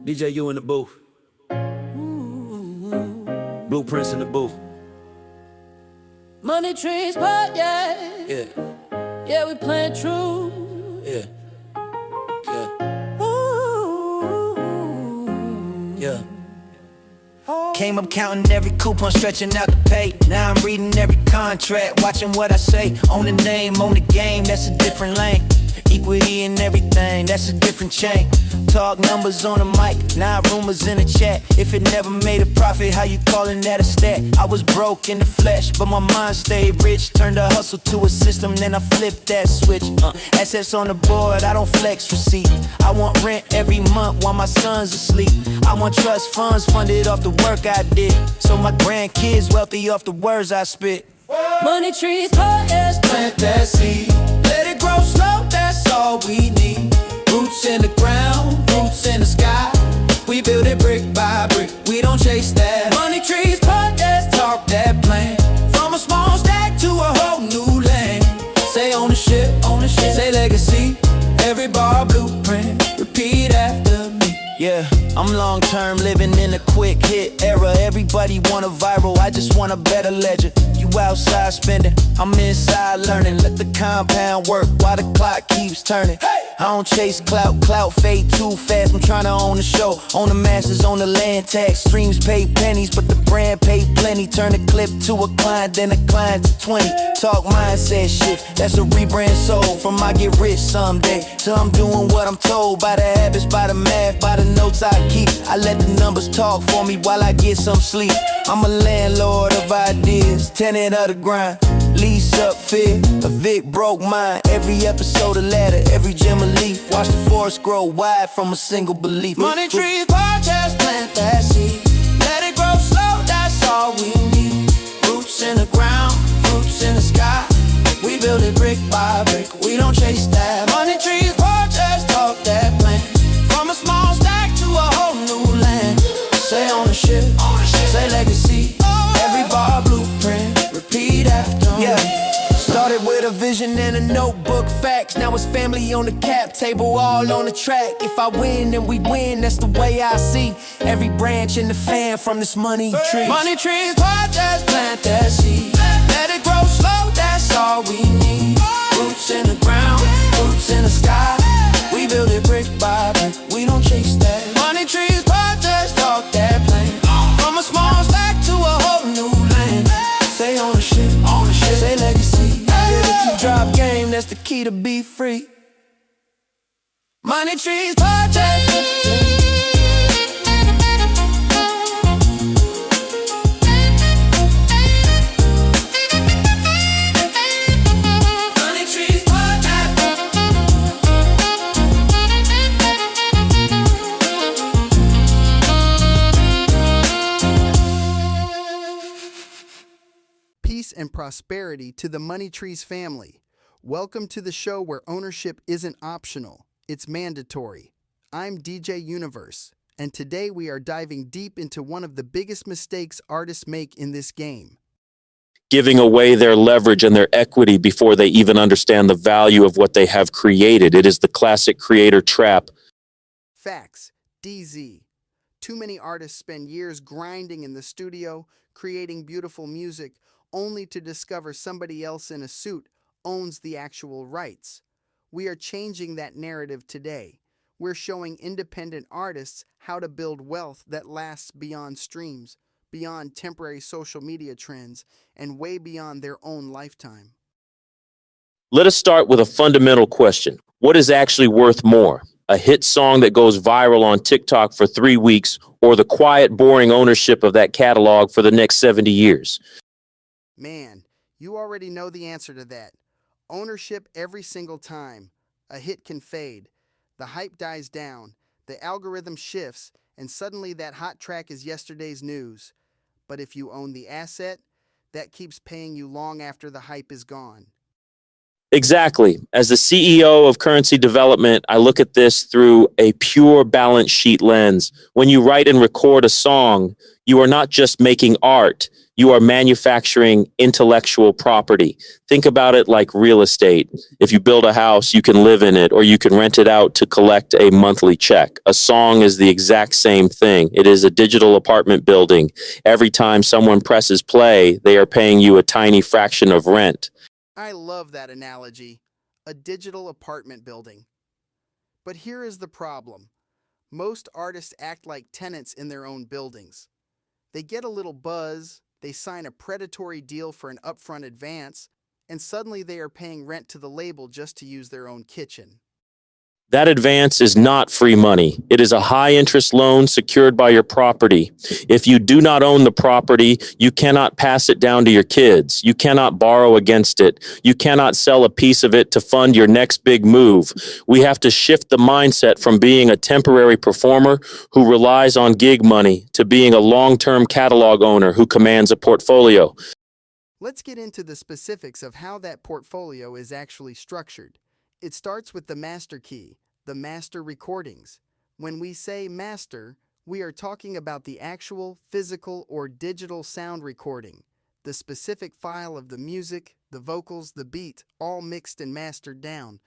DJ U in the booth. Blueprints in the booth. Money trees, but yeah. Yeah, Yeah, we playing true. yeah, Ooh. yeah. Came up counting every coupon, stretching out the pay. Now I'm reading every contract, watching what I say. Own the name, own the game, that's a different lane. Equity in everything, that's a different chain. Talk numbers on the mic, now rumors in the chat. If it never made a profit, how you calling that a stat? I was broke in the flesh, but my mind stayed rich. Turned a hustle to a system, then I flipped that switch. Assets on the board, I don't flex receipt. I want rent every month while my son's asleep. I want trust funds funded off the work I did, so my grandkids wealthy off the words I spit. Money trees, but yeah. Plant that seed, let it grow slow, that's all we need. Roots in the ground, roots in the sky. We build it brick by brick, we don't chase that. Money trees, podcast, talk that plan. From a small stack to a whole new land. Say ownership, say legacy. Every bar blueprint, repeat after me. Yeah, I'm long term living in a quick hit era. Everybody want a viral, I just want a better ledger. You outside spending, I'm inside learning. Let the compound work while the clock keeps turning. I don't chase clout fade too fast. I'm trying to own the show, own the masses, own the land tax. Streams pay pennies, but the brand paid plenty. Turn a clip to a client, then a client to 20. Talk mindset shift, that's a rebrand soul. From I get rich someday, till I'm doing what I'm told. By the habits, by the math, by the notes I keep. I let the numbers talk for me while I get some sleep. I'm a landlord of ideas, tenant of the grind. Lease up fear, a Vic broke mine. Every episode a ladder, every gem a leaf. Watch the forest grow wide from a single belief. Money trees, podcast, plant that seed. Let it grow slow, that's all we need. Roots in the ground, roots in the sky. We build it brick by brick, we don't chase that. Money trees, podcast, talk that plan. From a small stack to a whole new land. Say ownership, say legacy. Every bar blueprint, repeat after me. Started with a vision and a notebook, facts. Now it's family on the cap table, all on the track. If I win, then we win, that's the way I see every branch in the fan from this money tree. Money trees, podcast, plant that seed. Let it grow slow, that's all we need. Roots in the ground, roots in the sky. We build it brick by brick, we don't chase that. Money trees, podcast, talk that plan. From a small stack to a whole new land. Say ownership, say legacy. Yeah, if you drop game, that's the key to be free. Money trees, podcast. Peace and prosperity to the Money Trees family. Welcome to the show where ownership isn't optional, it's mandatory. I'm DJ Universe, and today we are diving deep into one of the biggest mistakes artists make in this game. Giving away their leverage and their equity before they even understand the value of what they have created. It is the classic creator trap. Facts, DZ. Too many artists spend years grinding in the studio, creating beautiful music, only to discover somebody else in a suit owns the actual rights. We are changing that narrative today. We're showing independent artists how to build wealth that lasts beyond streams, beyond temporary social media trends, and way beyond their own lifetime. Let us start with a fundamental question. What is actually worth more? A hit song that goes viral on TikTok for 3 weeks, or the quiet, boring ownership of that catalog for the next 70 years? Man, you already know the answer to that. Ownership every single time. A hit can fade. The hype dies down. The algorithm shifts, and suddenly that hot track is yesterday's news. But if you own the asset, that keeps paying you long after the hype is gone. Exactly. As the CEO of Currency Development, I look at this through a pure balance sheet lens. When you write and record a song, you are not just making art. You are manufacturing intellectual property. Think about it like real estate. If you build a house, you can live in it or you can rent it out to collect a monthly check. A song is the exact same thing. It is a digital apartment building. Every time someone presses play, they are paying you a tiny fraction of rent. I love that analogy. A digital apartment building. But here is the problem. Most artists act like tenants in their own buildings. They get a little buzz, they sign a predatory deal for an upfront advance, and suddenly they are paying rent to the label just to use their own kitchen. That advance is not free money. It is a high-interest loan secured by your property. If you do not own the property, you cannot pass it down to your kids. You cannot borrow against it. You cannot sell a piece of it to fund your next big move. We have to shift the mindset from being a temporary performer who relies on gig money to being a long-term catalog owner who commands a portfolio. Let's get into the specifics of how that portfolio is actually structured. It starts with the master key, the master recordings. When we say master, we are talking about the actual physical or digital sound recording, the specific file of the music, the vocals, the beat, all mixed and mastered down.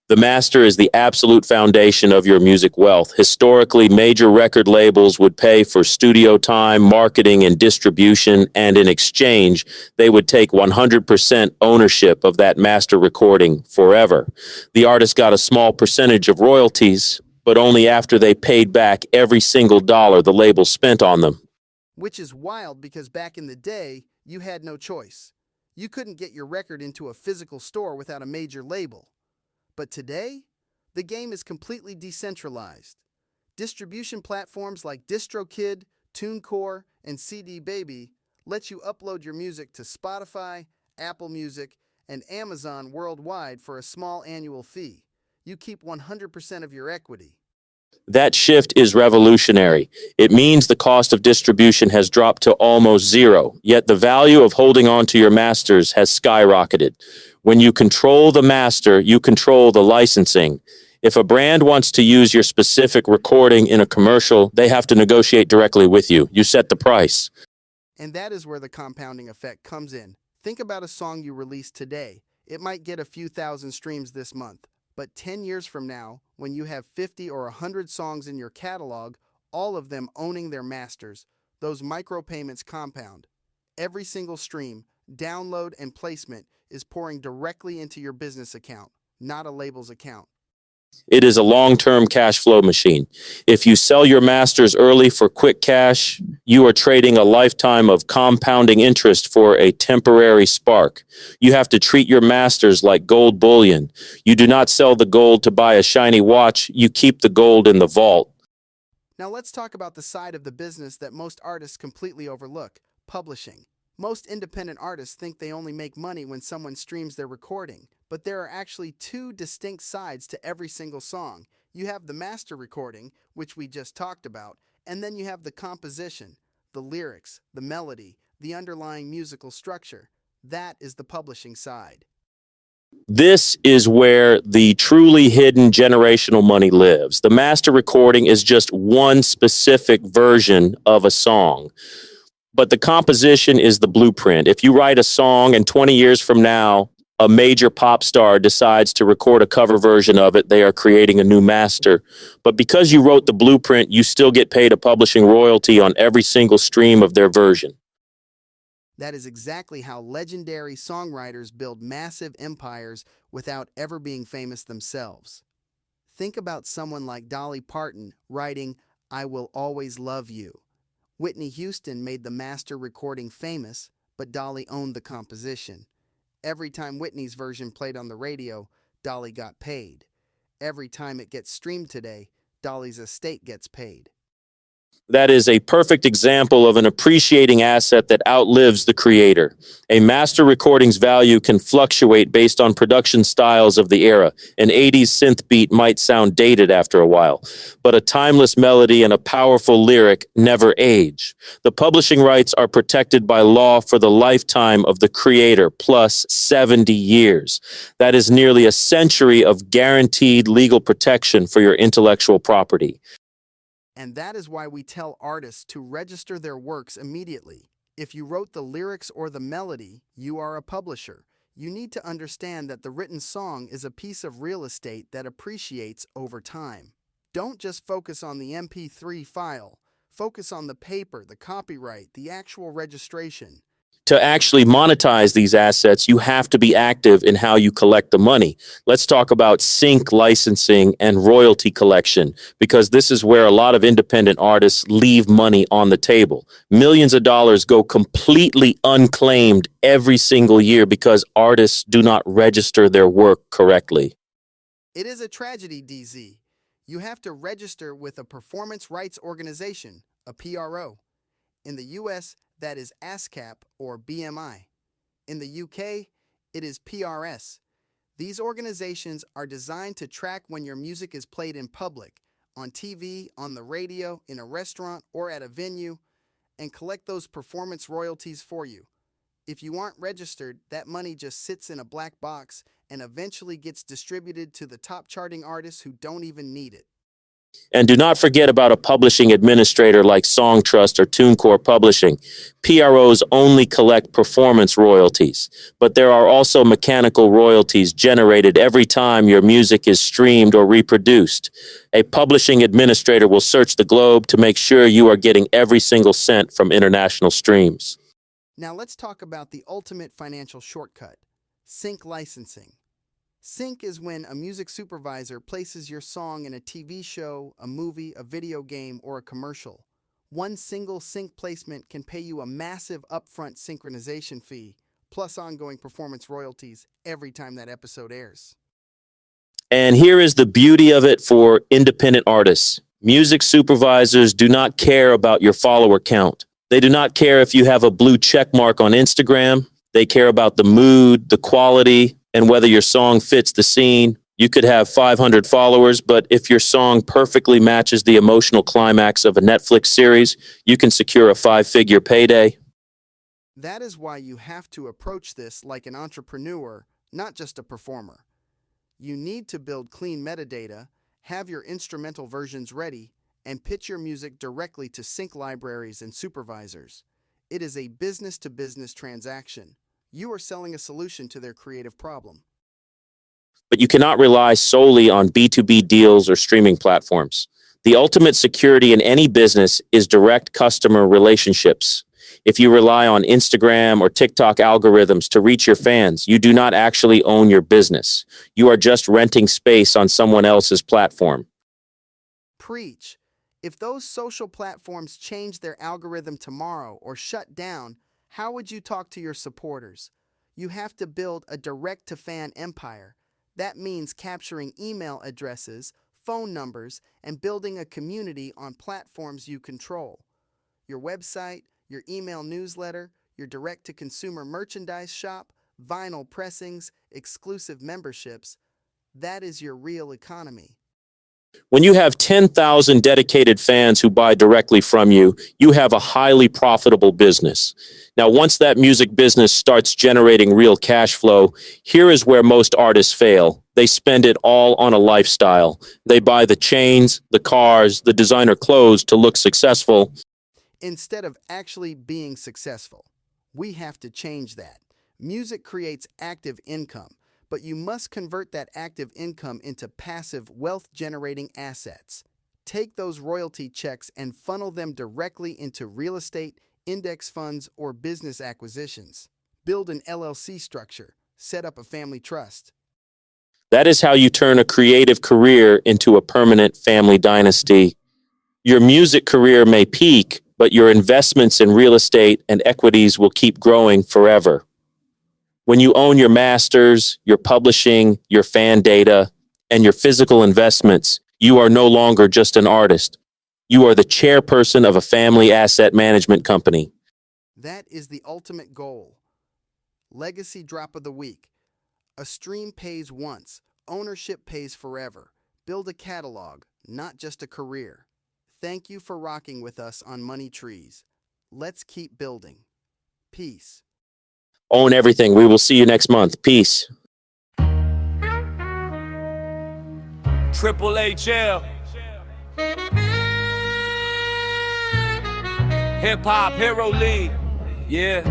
The master is the absolute foundation of your music wealth. Historically, major record labels would pay for studio time, marketing, and distribution, and in exchange, they would take 100% ownership of that master recording forever. The artist got a small percentage of royalties, but only after they paid back every single dollar the label spent on them. Which is wild because back in the day, you had no choice. You couldn't get your record into a physical store without a major label. But today, the game is completely decentralized. Distribution platforms like DistroKid, TuneCore, and CD Baby let you upload your music to Spotify, Apple Music, and Amazon worldwide for a small annual fee. You keep 100% of your equity. That shift is revolutionary. It means the cost of distribution has dropped to almost zero, yet the value of holding on to your masters has skyrocketed. When you control the master, you control the licensing. If a brand wants to use your specific recording in a commercial, they have to negotiate directly with you. You set the price. And that is where the compounding effect comes in. Think about a song you release today. It might get a few thousand streams this month. But 10 years from now, when you have 50 or 100 songs in your catalog, all of them owning their masters, those micropayments compound. Every single stream, download, and placement is pouring directly into your business account, not a label's account. It is a long-term cash flow machine. If you sell your masters early for quick cash, you are trading a lifetime of compounding interest for a temporary spark. You have to treat your masters like gold bullion. You do not sell the gold to buy a shiny watch. You keep the gold in the vault. Now let's talk about the side of the business that most artists completely overlook, publishing. Most independent artists think they only make money when someone streams their recording, but there are actually two distinct sides to every single song. You have the master recording, which we just talked about, and then you have the composition, the lyrics, the melody, the underlying musical structure. That is the publishing side. This is where the truly hidden generational money lives. The master recording is just one specific version of a song. But the composition is the blueprint. If you write a song and 20 years from now, a major pop star decides to record a cover version of it, they are creating a new master. But because you wrote the blueprint, you still get paid a publishing royalty on every single stream of their version. That is exactly how legendary songwriters build massive empires without ever being famous themselves. Think about someone like Dolly Parton writing, "I Will Always Love You." Whitney Houston made the master recording famous, but Dolly owned the composition. Every time Whitney's version played on the radio, Dolly got paid. Every time it gets streamed today, Dolly's estate gets paid. That is a perfect example of an appreciating asset that outlives the creator. A master recording's value can fluctuate based on production styles of the era. An 80s synth beat might sound dated after a while, but a timeless melody and a powerful lyric never age. The publishing rights are protected by law for the lifetime of the creator, plus 70 years. That is nearly a century of guaranteed legal protection for your intellectual property. And that is why we tell artists to register their works immediately. If you wrote the lyrics or the melody, you are a publisher. You need to understand that the written song is a piece of real estate that appreciates over time. Don't just focus on the MP3 file. Focus on the paper, the copyright, the actual registration. To actually monetize these assets, you have to be active in how you collect the money. Let's talk about sync licensing and royalty collection, because this is where a lot of independent artists leave money on the table. Millions of dollars go completely unclaimed every single year because artists do not register their work correctly. It is a tragedy, DZ. You have to register with a performance rights organization, a PRO. In the US, that is ASCAP or BMI. In the UK, it is PRS. These organizations are designed to track when your music is played in public, on TV, on the radio, in a restaurant, or at a venue, and collect those performance royalties for you. If you aren't registered, that money just sits in a black box and eventually gets distributed to the top charting artists who don't even need it. And do not forget about a publishing administrator like Songtrust or TuneCore Publishing. PROs only collect performance royalties, but there are also mechanical royalties generated every time your music is streamed or reproduced. A publishing administrator will search the globe to make sure you are getting every single cent from international streams. Now let's talk about the ultimate financial shortcut, sync licensing. Sync is when a music supervisor places your song in a TV show, a movie, a video game, or a commercial. One single sync placement can pay you a massive upfront synchronization fee, plus ongoing performance royalties every time that episode airs. And here is the beauty of it for independent artists. Music supervisors do not care about your follower count. They do not care if you have a blue check mark on Instagram. They care about the mood, the quality, and whether your song fits the scene. You could have 500 followers, but if your song perfectly matches the emotional climax of a Netflix series, you can secure a 5-figure payday. That is why you have to approach this like an entrepreneur, not just a performer. You need to build clean metadata, have your instrumental versions ready, and pitch your music directly to sync libraries and supervisors. It is a business-to-business transaction. You are selling a solution to their creative problem. But you cannot rely solely on B2B deals or streaming platforms. The ultimate security in any business is direct customer relationships. If you rely on Instagram or TikTok algorithms to reach your fans, you do not actually own your business. You are just renting space on someone else's platform. Preach. If those social platforms change their algorithm tomorrow or shut down, how would you talk to your supporters? You have to build a direct-to-fan empire. That means capturing email addresses, phone numbers, and building a community on platforms you control. Your website, your email newsletter, your direct-to-consumer merchandise shop, vinyl pressings, exclusive memberships. That is your real economy. When you have 10,000 dedicated fans who buy directly from you, you have a highly profitable business. Now, once that music business starts generating real cash flow, here is where most artists fail. They spend it all on a lifestyle. They buy the chains, the cars, the designer clothes to look successful. Instead of actually being successful, we have to change that. Music creates active income, but you must convert that active income into passive wealth-generating assets. Take those royalty checks and funnel them directly into real estate, index funds, or business acquisitions. Build an LLC structure. Set up a family trust. That is how you turn a creative career into a permanent family dynasty. Your music career may peak, but your investments in real estate and equities will keep growing forever. When you own your masters, your publishing, your fan data, and your physical investments, you are no longer just an artist. You are the chairperson of a family asset management company. That is the ultimate goal. Legacy drop of the week. A stream pays once. Ownership pays forever. Build a catalog, not just a career. Thank you for rocking with us on Money Trees. Let's keep building. Peace. Own everything. We will see you next month. Peace. Triple HL. Hip Hop Hero League. Yeah.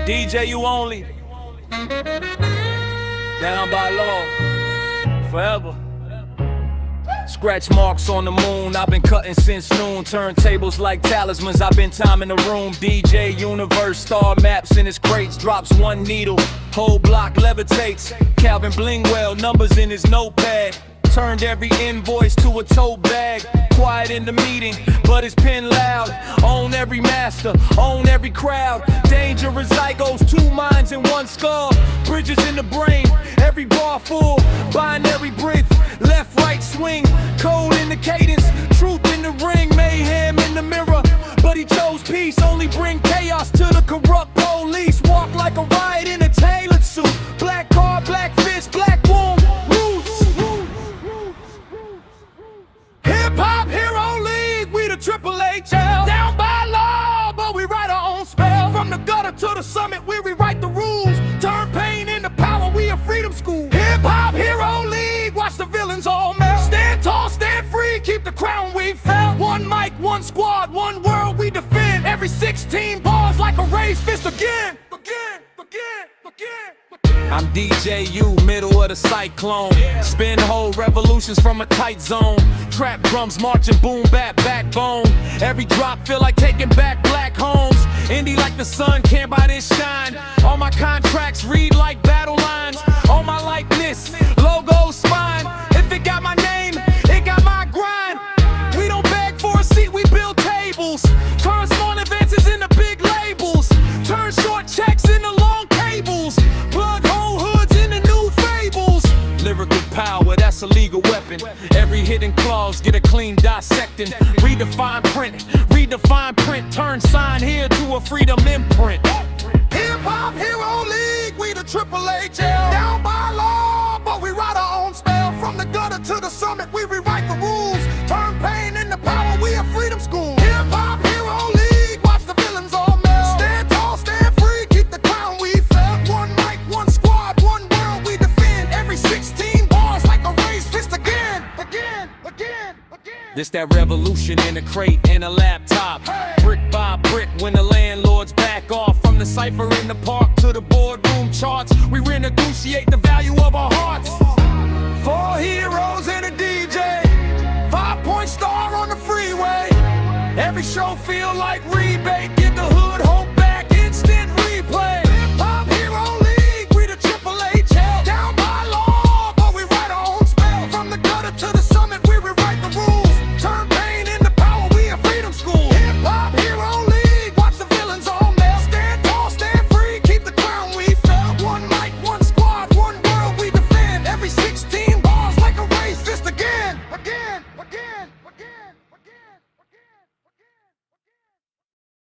DJ you only. Down by law. Forever. Scratch marks on the moon, I've been cutting since noon. Turntables like talismans, I've been timing the room. DJ Universe, star maps in his crates. Drops one needle, whole block levitates. Calvin Blingwell, numbers in his notepad. Turned every invoice to a tote bag. Quiet in the meeting, but his pen loud. Own every master, own every crowd. Dangerous Zygos, 2 minds in 1 skull. Bridges in the brain, every bar full. Binary breath, left, right swing. Code in the cadence, truth in the ring. Mayhem in the mirror, but he chose peace. Only bring chaos to the corrupt police. Walk like a riot in a tailored suit. Black car, black fist, black womb. Hip-hop hero league, we the Triple H. Down by law, but we write our own spell. From the gutter to the summit, we rewrite the rules. Turn pain into power, we a freedom school. Hip-hop hero league, watch the villains all melt. Stand tall, stand free, keep the crown we felt. 1 mic, 1 squad, 1 world we defend. Every 16 bars like a raised fist again. I'm DJ U, middle of the cyclone. Spin whole revolutions from a tight zone. Trap drums marching, boom bap, backbone. Every drop feel like taking back black homes. Indie like the sun, can't buy this shine. All my contracts read like battle lines. All my likeness, logo, spine. If it got my name, it got my grind. We don't beg for a seat, we build tables. Turn small advances into big labels. Turn short checks into long cables. Plug whole hoods into new fables. Lyrical power, that's a legal weapon. Every hidden clause, get a clean dissecting. Redefine print, turn sign here to a freedom imprint. Hip-hop hero league, we the Triple H. Down by law, but we write our own spell. From the gutter to the summit, we rewrite the rules. Turn pain into power, we a freedom school. Hip-hop hero league, watch the villains all melt. Stand tall, stand free, keep the crown we felt. 1 mic, 1 squad, 1 world we defend. Every 16 bars like a raised fist again. This that revolution in a crate and a laptop. Brick by brick when the landlords back off. From the cipher in the park to the boardroom charts, we renegotiate the value of our hearts. 4 heroes and a DJ, 5-point star on the freeway. Every show feel like rebate